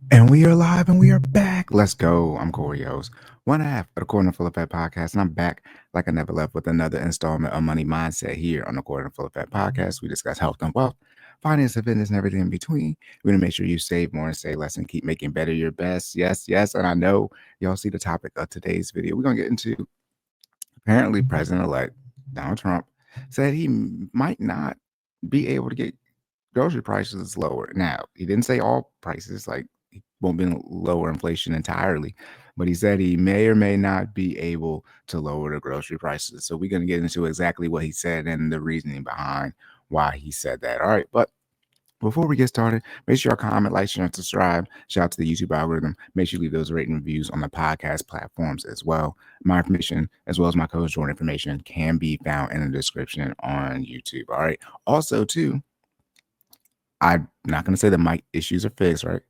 And we are live and we are back. Let's go. I'm Cory, host, one half of the Cory and FinallyFit podcast. And I'm back like I never left with another installment of Money Mindset here on the Cory and FinallyFit podcast. We discuss health and wealth, finance and fitness, and everything in between. We're going to make sure you save more and save less and keep making better your best. Yes, yes. And I know y'all see the topic of today's video. We're going to get into apparently President-elect Donald Trump said he might not be able to get grocery prices lower. Now, he didn't say all prices, like he won't be lower inflation entirely, but he said he may or may not be able to lower the grocery prices. So we're going to get into exactly what he said and the reasoning behind why he said that. All right, but before we get started, make sure you comment, like, share, and subscribe. Shout out to the YouTube algorithm. Make sure you leave those rating reviews on the podcast platforms as well. My information, as well as my coach Jordan information, can be found in the description on YouTube. All right. Also, too, I'm not going to say the mic issues are fixed, right?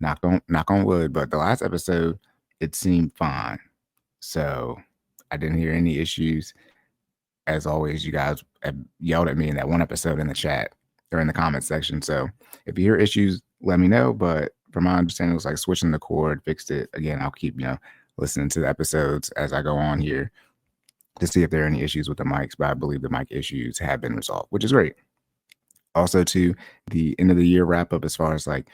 Knock on wood. But the last episode, it seemed fine. So I didn't hear any issues. As always, you guys have yelled at me in that one episode in the chat or in the comment section. So if you hear issues, let me know. But from my understanding, it was like switching the cord, fixed it. Again, I'll keep, listening to the episodes as I go on here to see if there are any issues with the mics. But I believe the mic issues have been resolved, which is great. Also, to the end of the year wrap up as far as like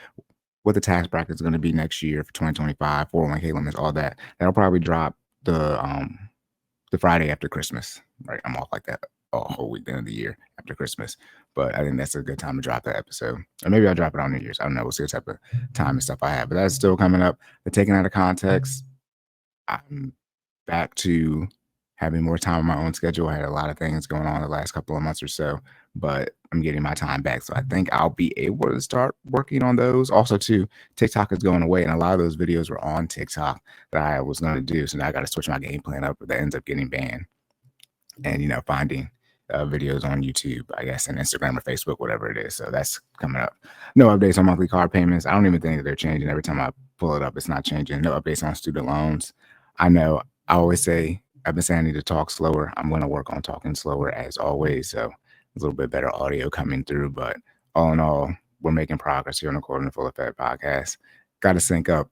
what the tax bracket is going to be next year for 2025, 401k limits, all that. That'll probably drop the Friday after Christmas, right? I'm off like that all whole week, the end of the year after Christmas. But I think that's a good time to drop that episode. Or maybe I'll drop it on New Year's. I don't know. We'll see what type of time and stuff I have. But that's still coming up. The taking out of context, I'm back to having more time on my own schedule. I had a lot of things going on the last couple of months or so, but I'm getting my time back. So I think I'll be able to start working on those. Also, too, TikTok is going away, and a lot of those videos were on TikTok that I was going to do. So now I got to switch my game plan up, but that ends up getting banned. And, finding videos on YouTube, I guess, and Instagram or Facebook, whatever it is. So that's coming up. No updates on monthly card payments. I don't even think that they're changing. Every time I pull it up, it's not changing. No updates on student loans. I know I always say, I've been saying I need to talk slower. I'm going to work on talking slower as always. So a little bit better audio coming through. But all in all, we're making progress here on the Cory and FinallyFit podcast. Got to sync up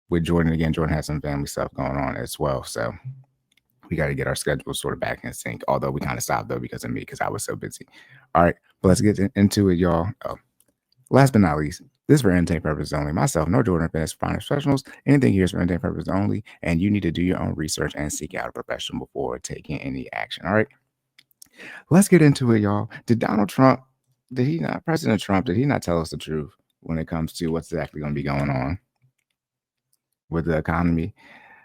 with Jordan again. Jordan has some family stuff going on as well. So we got to get our schedules sort of back in sync. Although we kind of stopped though because of me, because I was so busy. All right, but let's get into it, y'all. Last but not least, this is for entertainment purposes only. Myself, no Jordan Fitness finance professionals. Anything here is for entertainment purposes only, and you need to do your own research and seek out a professional before taking any action. All right, let's get into it, y'all. President Trump, did he not tell us the truth when it comes to what's actually going to be going on with the economy?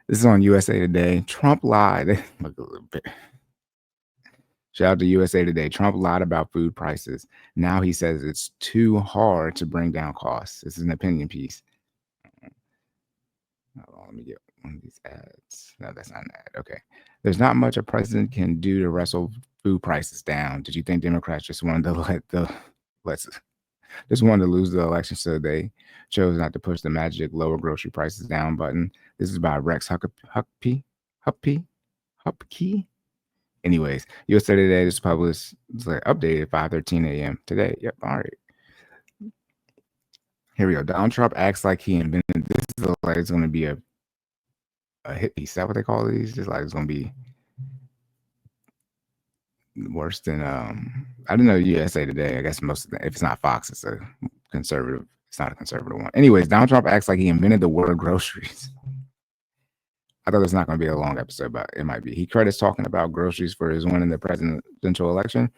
This is on USA Today. Trump lied. Look a little bit. Shout out to USA Today. Trump lied about food prices. Now he says it's too hard to bring down costs. This is an opinion piece. Hold on, let me get one of these ads. No, that's not an ad. Okay. There's not much a president can do to wrestle food prices down. Did you think Democrats just wanted to just wanted to lose the election, so they chose not to push the magic lower grocery prices down button? This is by Rex Hupke. Anyways, USA Today just published, it's like updated 5:13 a.m. today. Yep. All right. Here we go. Donald Trump acts like he invented this. Is like it's going to be a hit piece. Is that what they call these? Just like it's going to be worse than I don't know. USA Today. I guess most of the, if it's not Fox, it's a conservative. It's not a conservative one. Anyways, Donald Trump acts like he invented the word groceries. I thought it's not going to be a long episode, but it might be. He credits talking about groceries for his win in the presidential election.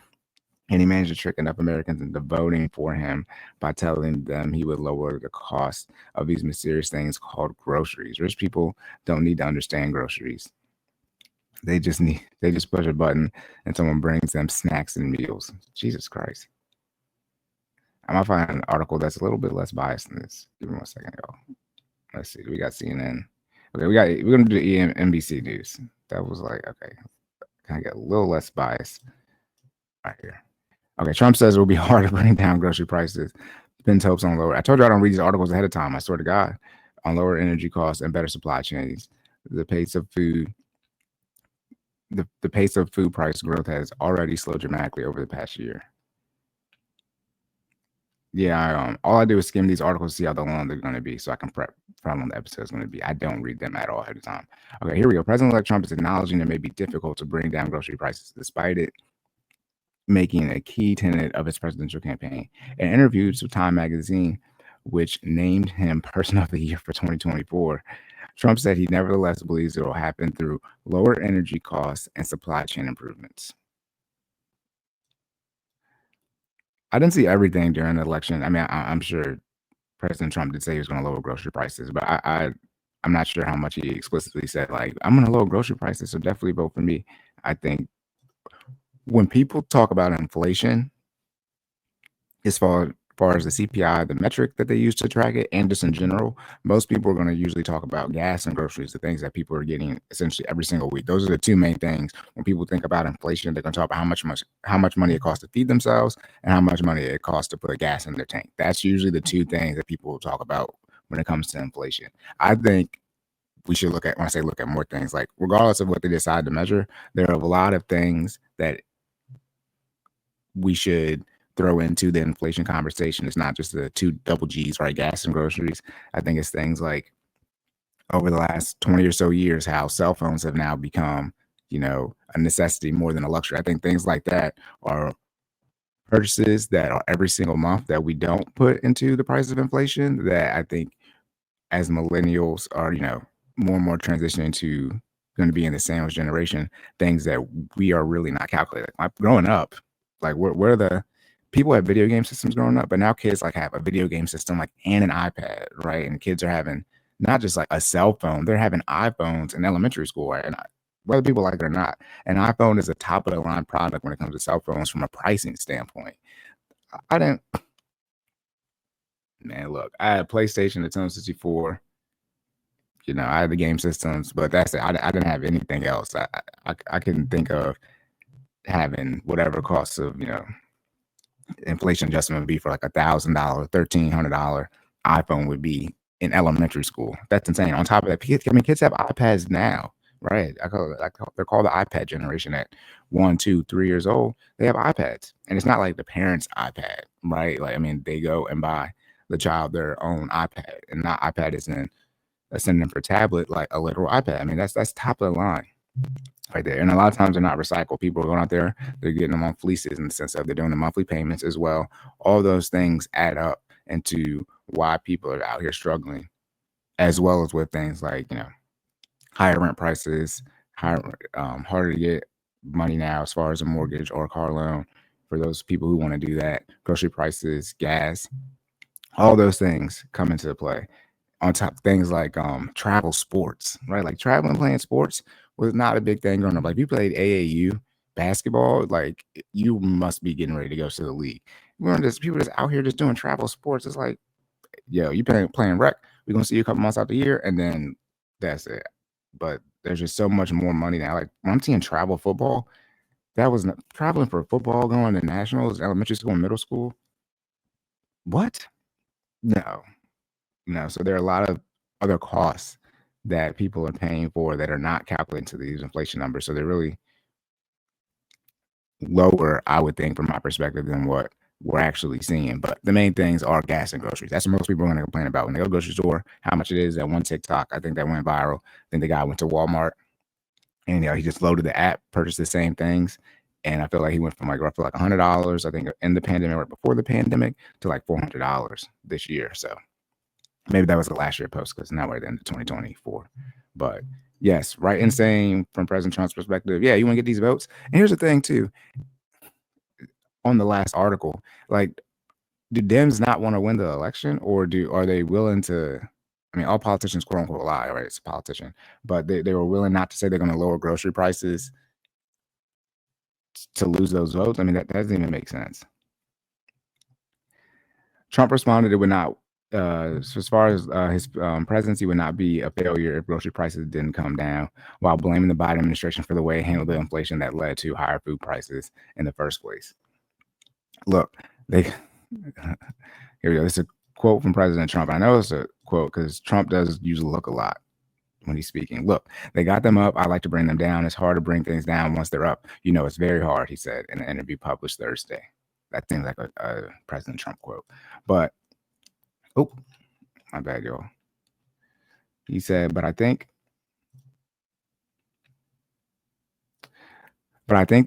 And he managed to trick enough Americans into voting for him by telling them he would lower the cost of these mysterious things called groceries. Rich people don't need to understand groceries. They just push a button and someone brings them snacks and meals. Jesus Christ. I might find an article that's a little bit less biased than this. Give me 1 second, y'all. Let's see. We got CNN. Okay, we're gonna do the NBC news. That was like, okay. Can I get a little less biased right here? Okay, Trump says it will be hard to bring down grocery prices. Pins hopes on lower. I told you I don't read these articles ahead of time. I swear to God, on lower energy costs and better supply chains. The pace of food price growth has already slowed dramatically over the past year. Yeah, all I do is skim these articles, see how long they're going to be, so I can prep for how long the episode is going to be. I don't read them at all ahead of time. Okay, here we go. President-elect Trump is acknowledging it may be difficult to bring down grocery prices, despite it making a key tenet of his presidential campaign. In interviews with Time magazine, which named him Person of the Year for 2024, Trump said he nevertheless believes it will happen through lower energy costs and supply chain improvements. I didn't see everything during the election. I mean, I'm sure President Trump did say he was going to lower grocery prices, but I'm not sure how much he explicitly said, like, I'm going to lower grocery prices, so definitely vote for me. I think when people talk about inflation, as far as the CPI, the metric that they use to track it, and just in general, most people are going to usually talk about gas and groceries, the things that people are getting essentially every single week. Those are the two main things. When people think about inflation, they're going to talk about how much money it costs to feed themselves and how much money it costs to put gas in their tank. That's usually the two things that people will talk about when it comes to inflation. I think we should look at, when I say look at, more things, like regardless of what they decide to measure, there are a lot of things that we should throw into the inflation conversation. It's not just the two double G's, right? Gas and groceries. I think it's things like over the last 20 or so years, how cell phones have now become, a necessity more than a luxury. I think things like that are purchases that are every single month that we don't put into the price of inflation, that I think as millennials are, more and more transitioning to going to be in the sandwich generation, things that we are really not calculating. Like growing up, like where the people had video game systems growing up, but now kids like have a video game system like and an iPad, right? And kids are having not just like a cell phone, they're having iPhones in elementary school, right? And whether people like it or not, an iPhone is a top of the line product when it comes to cell phones from a pricing standpoint. I didn't, man, look, I had a PlayStation, the Nintendo 64. I had the game systems, but that's it. I didn't have anything else. I couldn't think of having whatever costs of, inflation adjustment would be for like $1,000, $1,300 iPhone would be in elementary school. That's insane. On top of that, kids have iPads now, right? They're called the iPad generation. At 1, 2, 3 years old, they have iPads, and it's not like the parents' iPad, right? Like, I mean, they go and buy the child their own iPad, and not iPad isn't a synonym for tablet, like a literal iPad. I mean, that's top of the line right there. And a lot of times they're not recycled. People are going out there, they're getting them on fleeces in the sense of they're doing the monthly payments as well. All those things add up into why people are out here struggling, as well as with things like, higher rent prices, harder to get money now as far as a mortgage or a car loan for those people who want to do that. Grocery prices, gas, all those things come into play. On top of things like travel sports, right? Like traveling, playing sports was not a big thing growing up. Like, if you played AAU basketball, like, you must be getting ready to go to the league. We're just people just out here just doing travel sports. It's like, yo, you playing rec. We're gonna see you a couple months out the year, and then that's it. But there's just so much more money now. Like, when I'm seeing travel football, that was traveling for football, going to nationals, elementary school and middle school. What? No. No, so there are a lot of other costs that people are paying for that are not calculated to these inflation numbers. So they're really lower, I would think, from my perspective, than what we're actually seeing. But the main things are gas and groceries. That's what most people are going to complain about when they go to the grocery store, how much it is. That one TikTok, I think that went viral. I think the guy went to Walmart and he just loaded the app, purchased the same things. And I feel like he went from like roughly like $100, I think, in the pandemic or before the pandemic, to like $400 this year. So maybe that was the last year post, because now we're at the end of 2024. But yes, right and saying from President Trump's perspective, yeah, you want to get these votes. And here's the thing too, on the last article, like, do Dems not want to win the election, or are they willing to? I mean, all politicians, quote unquote, lie, right? It's a politician, but they were willing not to say they're going to lower grocery prices to lose those votes. I mean, that doesn't even make sense. Trump responded it would not, as far as his presidency, would not be a failure if grocery prices didn't come down, while blaming the Biden administration for the way it handled the inflation that led to higher food prices in the first place. Look, here we go. This is a quote from President Trump. I know it's a quote because Trump does usually look a lot when he's speaking. Look, they got them up. I like to bring them down. It's hard to bring things down once they're up. It's very hard, he said in an interview published Thursday. That seems like a President Trump quote. But oh, my bad, y'all. He said, but I think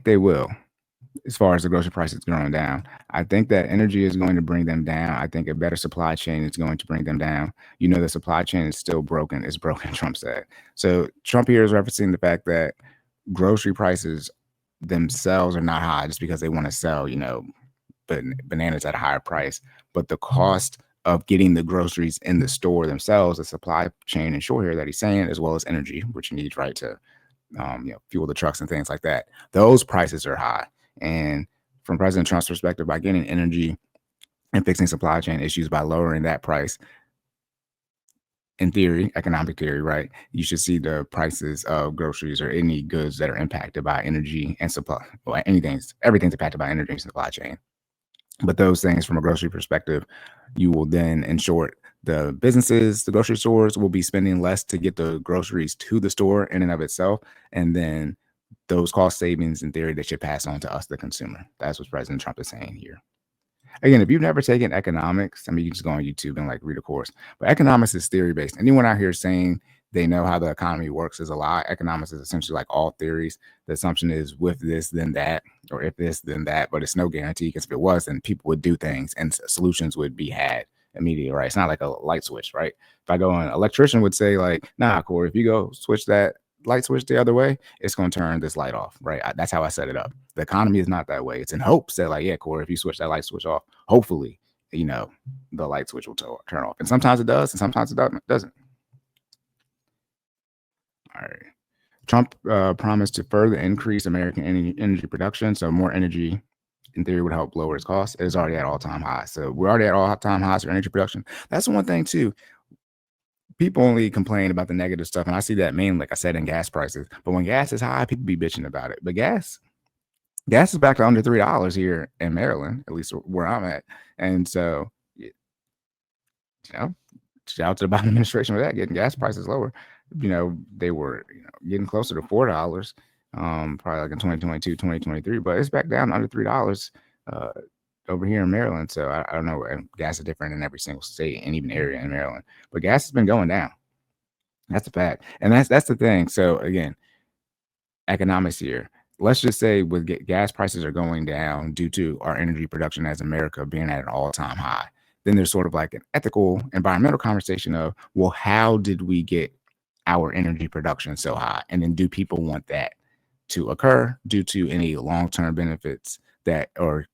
they will. As far as the grocery prices going down, I think that energy is going to bring them down. I think a better supply chain is going to bring them down. The supply chain is still broken. It's broken, Trump said. So Trump here is referencing the fact that grocery prices themselves are not high just because they want to sell, bananas at a higher price. But the cost of getting the groceries in the store themselves, the supply chain and short here that he's saying, as well as energy, which you need, right, to fuel the trucks and things like that. Those prices are high. And from President Trump's perspective, by getting energy and fixing supply chain issues by lowering that price, in theory, economic theory, right, you should see the prices of groceries or any goods that are impacted by energy and supply, well, everything's impacted by energy and supply chain. But those things from a grocery perspective, you will then, in short, the businesses, the grocery stores will be spending less to get the groceries to the store in and of itself. And then those cost savings, in theory, they should pass on to us, the consumer. That's what President Trump is saying here. Again, if you've never taken economics, I mean, you can just go on YouTube and read a course. But economics is theory based. Anyone out here saying they know how the economy works is a lie. Economics is essentially like all theories. The assumption is with this, then that, or if this, then that. But it's no guarantee, because if it was, then people would do things and solutions would be had immediately, right? It's not like a light switch, right? If I go on, an electrician would say nah, Cory, if you go switch that light switch the other way, it's going to turn this light off, right? That's how I set it up. The economy is not that way. It's in hopes that yeah, Cory, if you switch that light switch off, hopefully, the light switch will turn off. And sometimes it does, and sometimes it doesn't. All right. Trump promised to further increase American energy production. So more energy, in theory, would help lower its costs. It is already at all-time highs. So we're already at all-time highs for energy production. That's the one thing, too. People only complain about the negative stuff, and I see that mainly, like I said, in gas prices. But when gas is high, people be bitching about it. But gas is back to under $3 here in Maryland, at least where I'm at. And so, shout out to the Biden administration for that, getting gas prices lower. They were getting closer to $4, probably like in 2022, 2023, but it's back down under $3 over here in Maryland. So I don't know. Gas is different in every single state and even area in Maryland, but gas has been going down. That's a fact. And that's the thing. So again, economics here. Let's just say with gas prices are going down due to our energy production as America being at an all-time high. Then there's sort of like an ethical, environmental conversation of, well, how did we get our energy production so high? And then do people want that to occur due to any long-term benefits that, or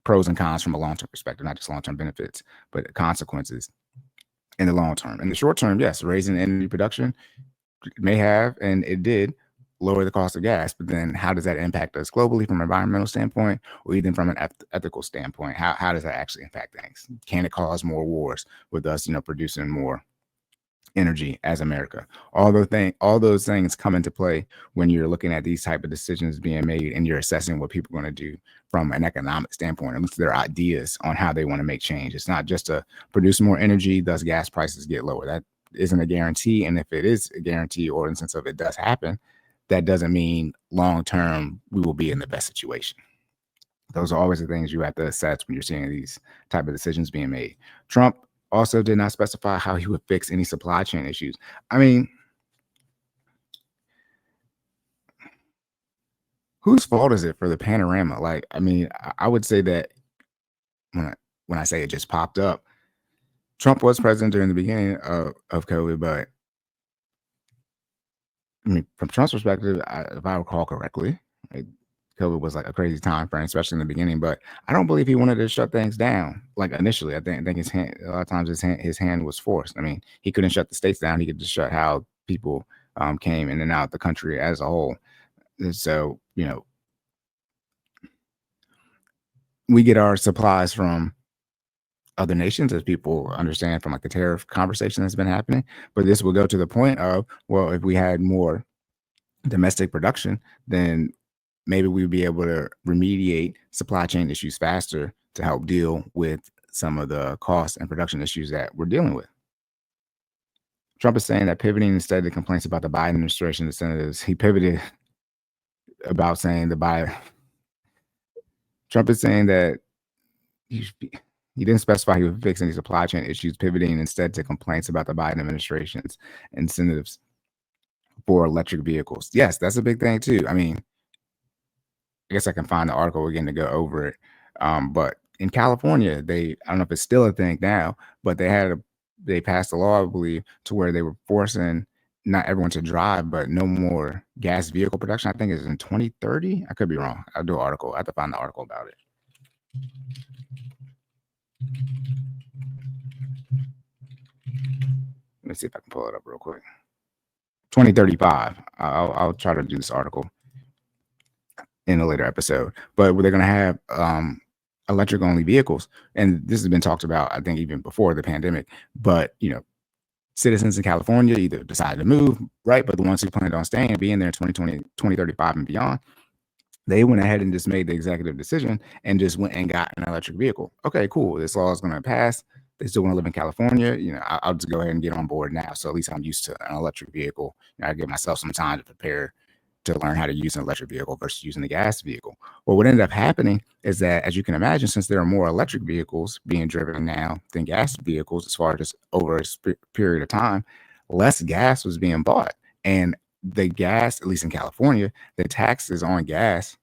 pros and cons from a long-term perspective, not just long-term benefits, but consequences in the long term. In the short term, yes, raising energy production may have, and it did, lower the cost of gas. But then how does that impact us globally from an environmental standpoint, or even from an ethical standpoint? How does that actually impact things? Can it cause more wars with us, producing more energy as America? All those things come into play when you're looking at these type of decisions being made and you're assessing what people are going to do from an economic standpoint, at least their ideas on how they want to make change. It's not just to produce more energy, thus gas prices get lower. That isn't a guarantee. And if it is a guarantee, or in the sense of it does happen, that doesn't mean long term we will be in the best situation. Those are always the things you have to assess when you're seeing these type of decisions being made. Trump also did not specify how he would fix any supply chain issues. I mean, whose fault is it for the panorama? I would say that when I say it just popped up, Trump was president during the beginning of COVID, but I mean, from Trump's perspective, if I recall correctly, COVID was like a crazy time frame, especially in the beginning. But I don't believe he wanted to shut things down initially. I think his hand, a lot of times his hand was forced. I mean, he couldn't shut the states down. He could just shut how people came in and out the country as a whole. And so we get our supplies from other nations, as people understand from the tariff conversation that's been happening. But this will go to the point of, well, if we had more domestic production, then maybe we'd be able to remediate supply chain issues faster to help deal with some of the cost and production issues that we're dealing with. Trump is saying that pivoting instead of the complaints about the Biden administration, the senators, he pivoted about saying Trump is saying that he didn't specify he would fix any supply chain issues, pivoting instead to complaints about the Biden administration's incentives for electric vehicles. Yes, that's a big thing too. I mean, I guess I can find the article again to go over it. But in California, I don't know if it's still a thing now, but they passed a law, I believe, to where they were forcing not everyone to drive, but no more gas vehicle production. I think it's in 2030. I could be wrong. I'll do an article. I have to find the article about it. Let me see if I can pull it up real quick. 2035. I'll try to do this article in a later episode, but they're going to have electric only vehicles. And this has been talked about, I think, even before the pandemic. But, citizens in California either decided to move, right? But the ones who planned on staying and being there in 2020, 2035 and beyond, they went ahead and just made the executive decision and just went and got an electric vehicle. Okay, cool. This law is going to pass. They still want to live in California. I'll just go ahead and get on board now. So at least I'm used to an electric vehicle. I give myself some time to prepare to learn how to use an electric vehicle versus using the gas vehicle. Well, what ended up happening is that, as you can imagine, since there are more electric vehicles being driven now than gas vehicles, as far as just over a period of time, less gas was being bought. And the gas, at least in California, the taxes on gas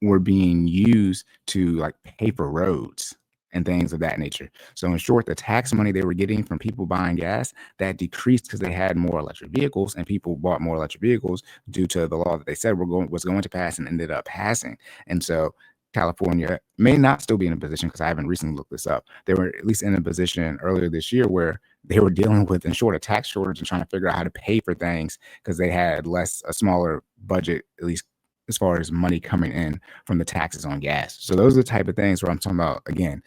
were being used to like pay for roads and things of that nature. So in short, the tax money they were getting from people buying gas, that decreased because they had more electric vehicles, and people bought more electric vehicles due to the law that they said was going to pass and ended up passing. And so California may not still be in a position, because I haven't recently looked this up. They were at least in a position earlier this year where they were dealing with, in short, a tax shortage and trying to figure out how to pay for things because they had a smaller budget, at least as far as money coming in from the taxes on gas. So those are the type of things where I'm talking about, again,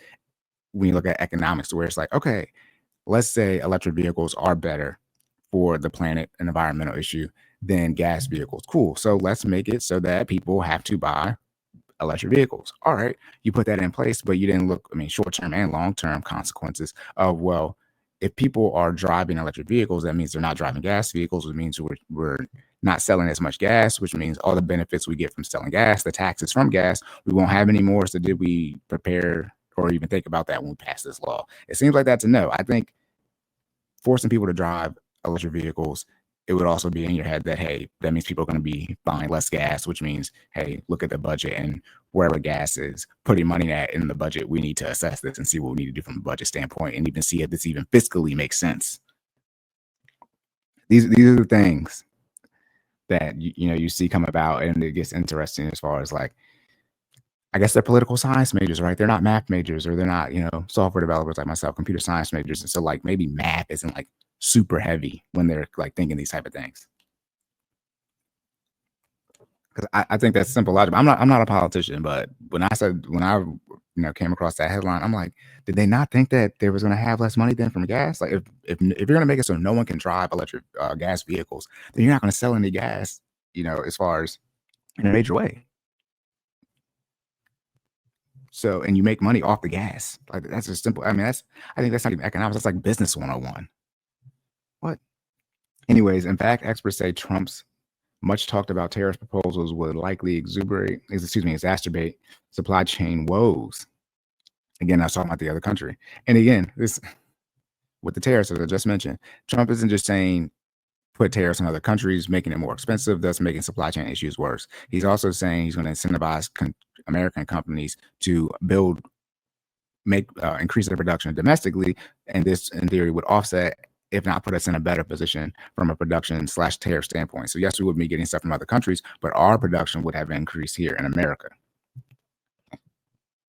when you look at economics, where it's like, okay, let's say electric vehicles are better for the planet and environmental issue than gas vehicles. Cool. So let's make it so that people have to buy electric vehicles. All right. You put that in place, but you didn't look, short-term and long-term consequences of, well, if people are driving electric vehicles, that means they're not driving gas vehicles, which means we're not selling as much gas, which means all the benefits we get from selling gas, the taxes from gas, we won't have any more. So did we prepare or even think about that when we passed this law? It seems like that's a no. I think forcing people to drive electric vehicles, it would also be in your head that, hey, that means people are going to be buying less gas, which means, hey, look at the budget, and wherever gas is putting money at in the budget, we need to assess this and see what we need to do from a budget standpoint, and even see if this even fiscally makes sense. These are the things that you see come about, and it gets interesting as far as, like, I guess they're political science majors, right? They're not math majors, or they're not, software developers like myself, computer science majors. And so, like, maybe math isn't like super heavy when they're like thinking these type of things. Because I think that's simple logic. I'm not a politician, but when I came across that headline, I'm like, did they not think that they was going to have less money then from gas? Like, if you're going to make it so no one can drive electric gas vehicles, then you're not going to sell any gas, as far as in a major way. So, and you make money off the gas. Like, that's just simple. I think that's not even economics. That's like business 101. What? Anyways, in fact, experts say Trump's much talked about tariff proposals would likely exacerbate supply chain woes. Again, I was talking about the other country. And again, this with the tariffs, as I just mentioned, Trump isn't just saying put tariffs on other countries, making it more expensive, thus making supply chain issues worse. He's also saying he's going to incentivize American companies to increase their production domestically, and this, in theory, would offset, if not put us in a better position from a production/tariff standpoint. So yes, we would be getting stuff from other countries, but our production would have increased here in America.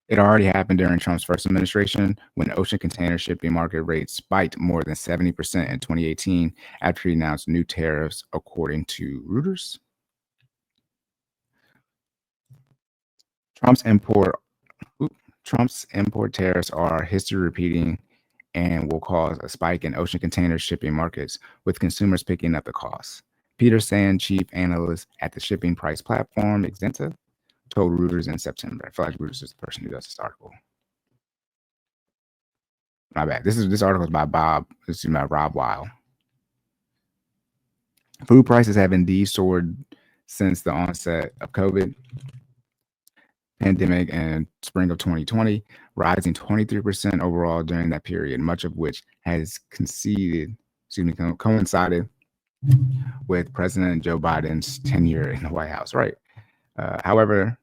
It already happened during Trump's first administration, when ocean container shipping market rates spiked more than 70% in 2018 after he announced new tariffs, according to Reuters. Trump's import tariffs are history repeating and will cause a spike in ocean container shipping markets, with consumers picking up the costs. Peter Sand, chief analyst at the shipping price platform Exenta, told Reuters in September. I feel like Reuters is the person who does this article. My bad. This article is by Rob Weil. Food prices have indeed soared since the onset of COVID. pandemic and spring of 2020, rising 23% overall during that period, much of which has coincided with President Joe Biden's tenure in the White House. Right. However,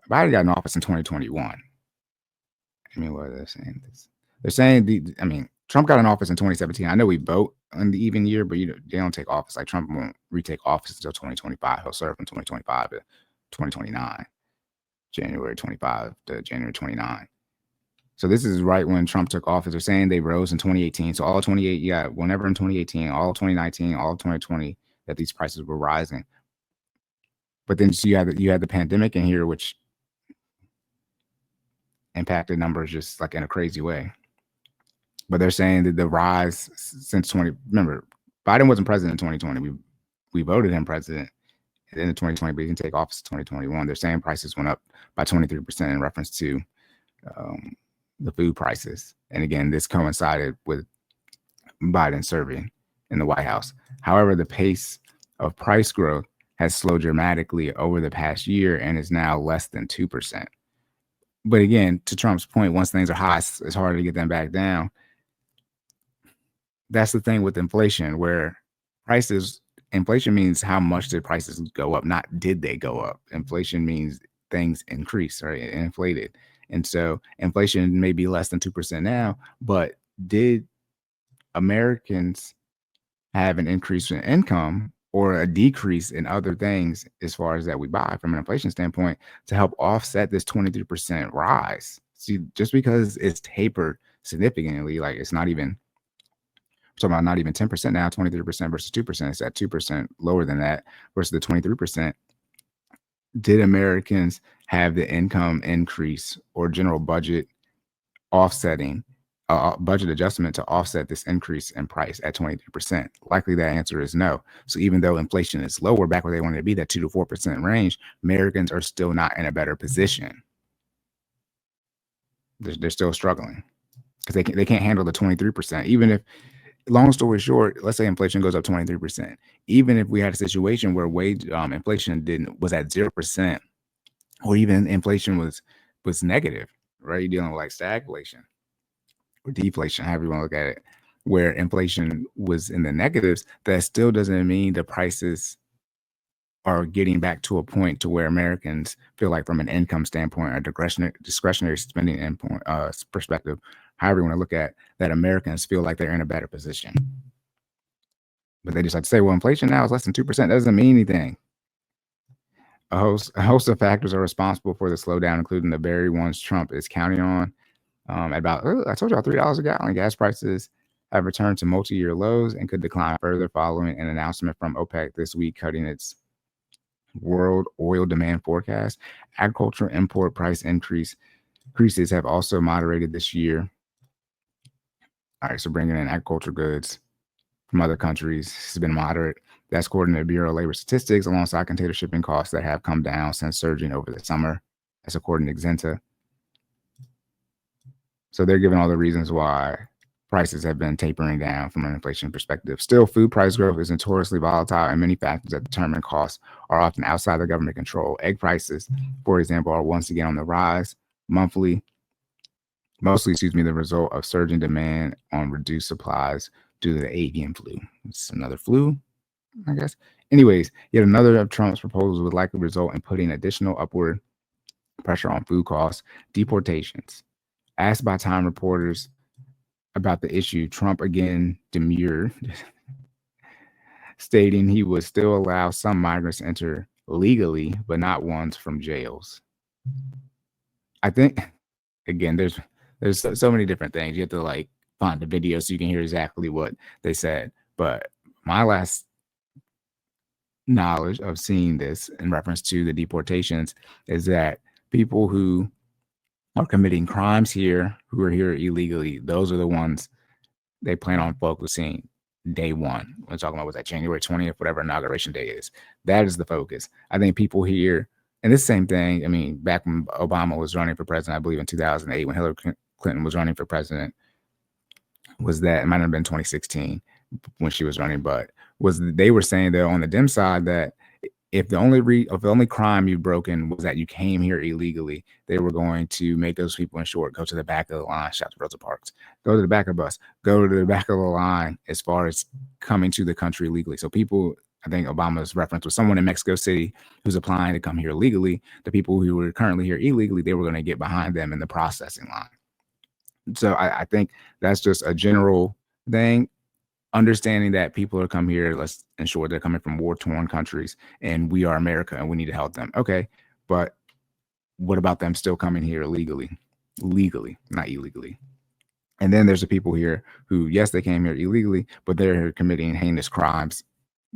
Biden got in office in 2021. I mean, what are they saying? They're saying Trump got in office in 2017. I know we vote on the even year, but they don't take office. Like Trump won't retake office until 2025. He'll serve from 2025 to 2029, January 25 to January 29. So this is right when Trump took office. They're saying they rose in 2018. So all 28, whenever in 2018, all 2019, all 2020, that these prices were rising. But then so you had the pandemic in here, which impacted numbers just like in a crazy way. But they're saying that the rise since remember, Biden wasn't president in 2020. We voted him president at the end of 2020, but he didn't take office in 2021. They're saying prices went up by 23% in reference to the food prices. And again, this coincided with Biden serving in the White House. However, the pace of price growth has slowed dramatically over the past year and is now less than 2%. But again, to Trump's point, once things are high, it's harder to get them back down. That's the thing with inflation, where inflation means how much did prices go up, not did they go up. Inflation means things increase, right? Inflated. And so inflation may be less than 2% now, but did Americans have an increase in income or a decrease in other things as far as that we buy from an inflation standpoint to help offset this 23% rise? See, just because it's tapered significantly, like it's not even, talking about not even 10% now, 23% versus 2%. It's at 2% lower than that versus the 23%. Did Americans have the income increase or general budget offsetting, budget adjustment to offset this increase in price at 23%? Likely that answer is no. So even though inflation is lower, back where they wanted to be, that 2 to 4% range, Americans are still not in a better position. They're still struggling because they can't handle the 23%. Even if, long story short, let's say inflation goes up 23%. Even if we had a situation where wage inflation was at 0%, or even inflation was negative, right? You're dealing with like stagflation or deflation, however you want to look at it, where inflation was in the negatives, that still doesn't mean the prices are getting back to a point to where Americans feel like, from an income standpoint or discretionary spending perspective, however you want to look at that, Americans feel like they're in a better position. But they just like to say, well, inflation now is less than 2%. Doesn't mean anything. A host of factors are responsible for the slowdown, including the very ones Trump is counting on. I told y'all $3 a gallon. Gas prices have returned to multi-year lows and could decline further following an announcement from OPEC this week cutting its world oil demand forecast. Agriculture import price increases have also moderated this year. All right, so bringing in agriculture goods from other countries has been moderate. That's according to the Bureau of Labor Statistics, alongside container shipping costs that have come down since surging over the summer. That's according to Xenta. So they're giving all the reasons why prices have been tapering down from an inflation perspective. Still, food price growth is notoriously volatile, and many factors that determine costs are often outside the government control. Egg prices, for example, are once again on the rise mostly, the result of surging demand on reduced supplies due to the avian flu. It's another flu, I guess. Anyways, yet another of Trump's proposals would likely result in putting additional upward pressure on food costs. Deportations. Asked by Time reporters about the issue, Trump again demurred, stating he would still allow some migrants to enter legally, but not ones from jails. I think, again, there's so many different things. You have to like find the video so you can hear exactly what they said. But my last knowledge of seeing this in reference to the deportations is that people who are committing crimes here, who are here illegally, those are the ones they plan on focusing day one. We're talking about, was that January 20th, whatever inauguration day is. That is the focus. I think people here, and this same thing, I mean, back when Obama was running for president, I believe in 2008, when Hillary Clinton was running for president, was that, it might have been 2016 when she was running, but they were saying that on the Dem side that if the only crime you've broken was that you came here illegally, they were going to make those people in short go to the back of the line, shout to Rosa Parks, go to the back of the bus, go to the back of the line as far as coming to the country legally. So people, I think Obama's reference was someone in Mexico City who's applying to come here legally. The people who were currently here illegally, they were going to get behind them in the processing line. So I think that's just a general thing. Understanding that people are come here, let's ensure they're coming from war-torn countries, and we are America, and we need to help them. Okay, but what about them still coming here legally, not illegally? And then there's the people here who, yes, they came here illegally, but they're committing heinous crimes,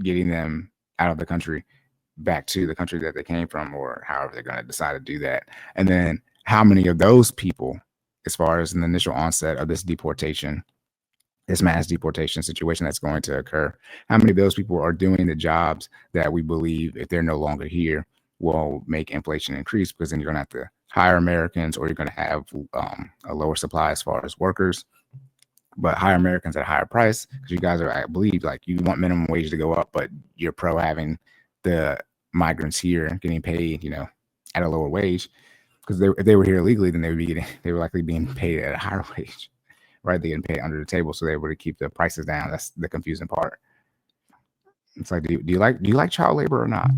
getting them out of the country, back to the country that they came from, or however they're going to decide to do that. And then how many of those people, as far as in the initial onset of this mass deportation situation that's going to occur, how many of those people are doing the jobs that we believe, if they're no longer here, will make inflation increase? Because then you're going to have to hire Americans, or you're going to have a lower supply as far as workers, but hire Americans at a higher price, because you guys are, I believe, like, you want minimum wage to go up, but you're pro having the migrants here getting paid, at a lower wage, because if they were here illegally, then they were likely being paid at a higher wage. Right, they getting paid under the table, so they were to keep the prices down. That's the confusing part. It's like, do you like child labor or not?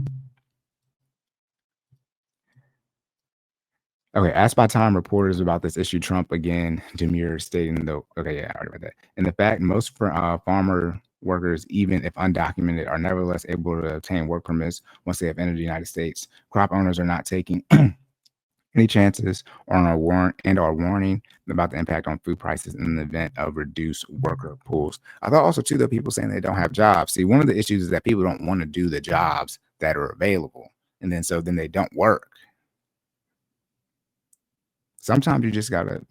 Okay, asked by Time reporters about this issue, Trump again demurred, stating though. Okay, yeah, I already read that. And the fact most farmer workers, even if undocumented, are nevertheless able to obtain work permits once they have entered the United States. Crop owners are not taking any chances are warning about the impact on food prices in the event of reduced worker pools. I thought also too that people saying they don't have jobs. See, one of the issues is that people don't want to do the jobs that are available, and then they don't work. Sometimes you just gotta,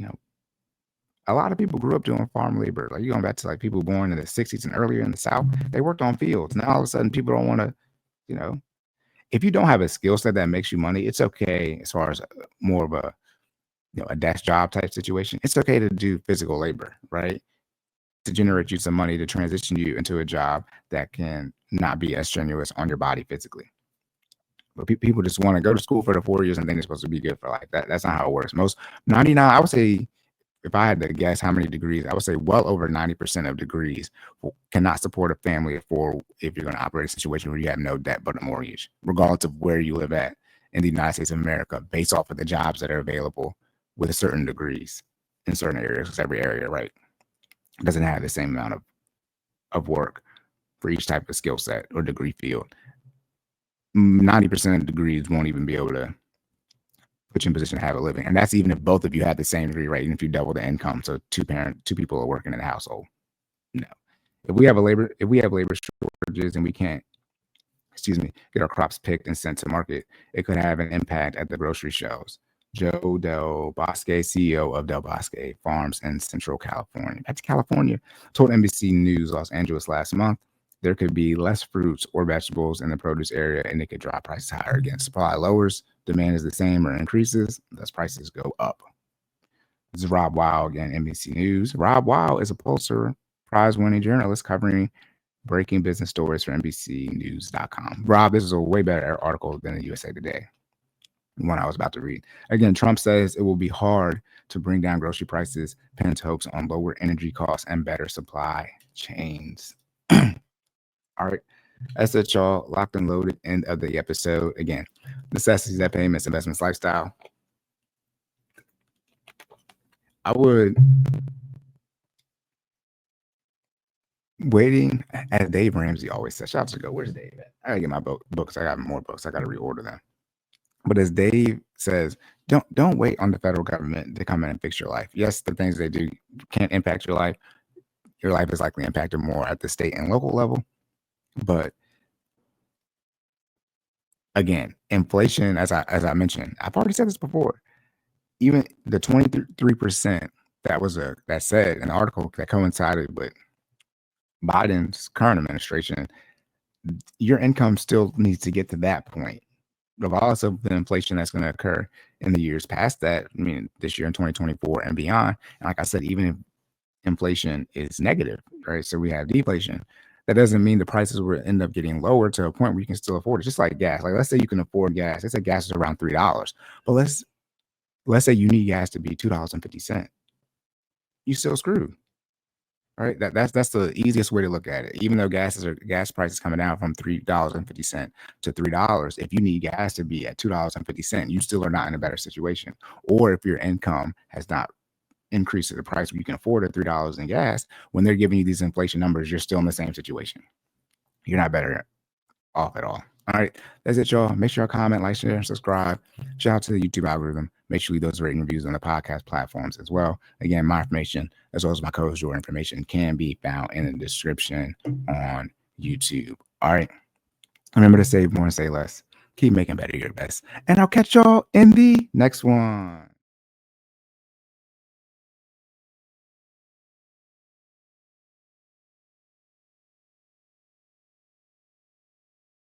a lot of people grew up doing farm labor. Like, you going back to like people born in the 60s and earlier in the South, they worked on fields. Now all of a sudden people don't want to, if you don't have a skill set that makes you money, it's okay as far as more of a desk job type situation. It's okay to do physical labor, right? To generate you some money to transition you into a job that can not be as strenuous on your body physically. But people just want to go to school for the 4 years and think it's supposed to be good for like that. That's not how it works. Most 99, I would say, if I had to guess how many degrees, I would say well over 90% of degrees cannot support a family if you're going to operate a situation where you have no debt but a mortgage, regardless of where you live at in the United States of America, based off of the jobs that are available with certain degrees in certain areas, because every area, right, doesn't have the same amount of work for each type of skill set or degree field. 90% of degrees won't even be able to put you in position to have a living. And that's even if both of you have the same degree, right? And if you double the income, so two people are working in the household. No. If we have labor shortages and we can't, get our crops picked and sent to market, it could have an impact at the grocery shelves. Joe Del Bosque, CEO of Del Bosque Farms in Central California. That's California. Told NBC News Los Angeles last month there could be less fruits or vegetables in the produce area, and it could drive prices higher again. Supply lowers, demand is the same or increases, thus prices go up. This is Rob Wow again, NBC News. Rob Wow is a Pulitzer Prize-winning journalist covering breaking business stories for NBCNews.com. Rob, this is a way better article than the USA Today, the one I was about to read. Again, Trump says it will be hard to bring down grocery prices, pins hopes on lower energy costs and better supply chains. All right. That's it, y'all. Locked and loaded. End of the episode. Again, necessities that payments, investments, lifestyle. I would waiting, as Dave Ramsey always says. Shout out to go. Where's Dave at? I gotta get my books. I got more books. I gotta reorder them. But as Dave says, don't wait on the federal government to come in and fix your life. Yes, the things they do can't impact your life. Your life is likely impacted more at the state and local level. But again, inflation, as I mentioned, I've already said this before. Even the 23% that said an article that coincided with Biden's current administration, your income still needs to get to that point, regardless of the inflation that's going to occur in the years past that. I mean, this year in 2024 and beyond. And like I said, even if inflation is negative, right? So we have deflation. that doesn't mean the prices will end up getting lower to a point where you can still afford it. Just like gas. Like, let's say you can afford gas. Let's say gas is around $3, but let's say you need gas to be $2.50. You still screwed. Right. That's the easiest way to look at it. Even though gas prices coming down from $3.50 to $3, if you need gas to be at $2.50, you still are not in a better situation. Or if your income has not increased to the price where you can afford $3 in gas, when they're giving you these inflation numbers, you're still in the same situation. You're not better off at all. All right, that's it, y'all. Make sure y'all comment, like, share, and subscribe. Shout out to the YouTube algorithm. Make sure you leave those rating reviews on the podcast platforms as well. Again, my information, as well as my co-host, your information, can be found in the description on YouTube. All right. Remember to save more and say less. Keep making better your best. And I'll catch y'all in the next one.